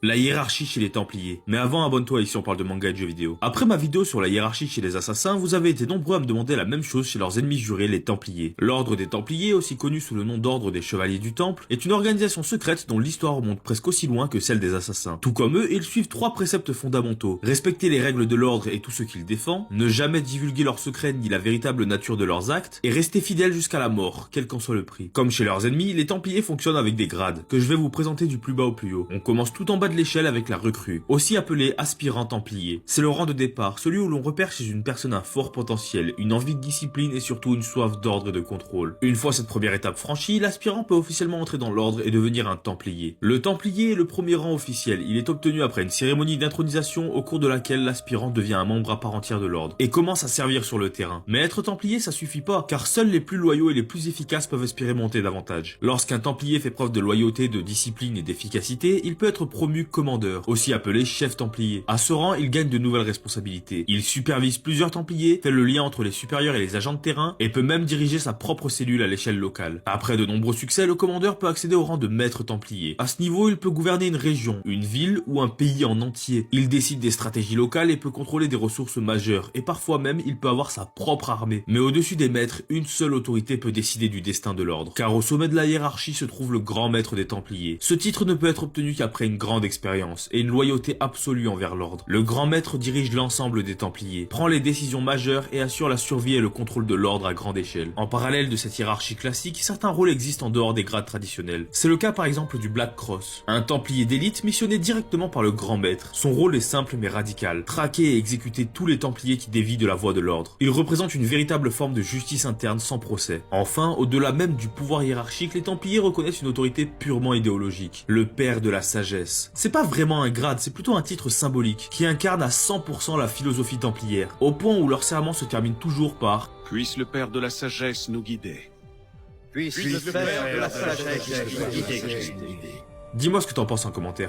La hiérarchie chez les Templiers. Mais avant, abonne-toi, ici on parle de manga et de jeux vidéo. Après ma vidéo sur la hiérarchie chez les assassins, vous avez été nombreux à me demander la même chose chez leurs ennemis jurés, les Templiers. L'ordre des Templiers, aussi connu sous le nom d'ordre des Chevaliers du Temple, est une organisation secrète dont l'histoire remonte presque aussi loin que celle des assassins. Tout comme eux, ils suivent 3 préceptes fondamentaux. Respecter les règles de l'ordre et tout ce qu'ils défendent, ne jamais divulguer leurs secrets ni la véritable nature de leurs actes, et rester fidèles jusqu'à la mort, quel qu'en soit le prix. Comme chez leurs ennemis, les Templiers fonctionnent avec des grades, que je vais vous présenter du plus bas au plus haut. On commence tout en bas de l'échelle avec la recrue, aussi appelé aspirant templier. C'est le rang de départ, celui où l'on repère chez une personne un fort potentiel, une envie de discipline et surtout une soif d'ordre et de contrôle. Une fois cette première étape franchie, l'aspirant peut officiellement entrer dans l'ordre et devenir un templier. Le templier est le premier rang officiel, il est obtenu après une cérémonie d'intronisation au cours de laquelle l'aspirant devient un membre à part entière de l'ordre et commence à servir sur le terrain. Mais être templier ça suffit pas, car seuls les plus loyaux et les plus efficaces peuvent espérer monter davantage. Lorsqu'un templier fait preuve de loyauté, de discipline et d'efficacité, il peut être promu commandeur, aussi appelé chef templier. À ce rang, il gagne de nouvelles responsabilités. Il supervise plusieurs templiers, fait le lien entre les supérieurs et les agents de terrain, et peut même diriger sa propre cellule à l'échelle locale. Après de nombreux succès, le commandeur peut accéder au rang de maître templier. À ce niveau, il peut gouverner une région, une ville ou un pays en entier. Il décide des stratégies locales et peut contrôler des ressources majeures, et parfois même il peut avoir sa propre armée. Mais au-dessus des maîtres, une seule autorité peut décider du destin de l'ordre. Car au sommet de la hiérarchie se trouve le grand maître des templiers. Ce titre ne peut être obtenu qu'après une grande expérience et une loyauté absolue envers l'ordre. Le grand maître dirige l'ensemble des templiers, prend les décisions majeures et assure la survie et le contrôle de l'ordre à grande échelle. En parallèle de cette hiérarchie classique, certains rôles existent en dehors des grades traditionnels. C'est le cas par exemple du Black Cross, un templier d'élite missionné directement par le grand maître. Son rôle est simple mais radical, traquer et exécuter tous les templiers qui dévient de la voie de l'ordre. Il représente une véritable forme de justice interne sans procès. Enfin, au-delà même du pouvoir hiérarchique, les templiers reconnaissent une autorité purement idéologique, le père de la sagesse. C'est pas vraiment un grade, c'est plutôt un titre symbolique, qui incarne à 100% la philosophie templière, au point où leur serment se termine toujours par « Puisse le Père de la sagesse nous guider. Puisse le Père de la sagesse nous guider. » Dis-moi ce que t'en penses en commentaire.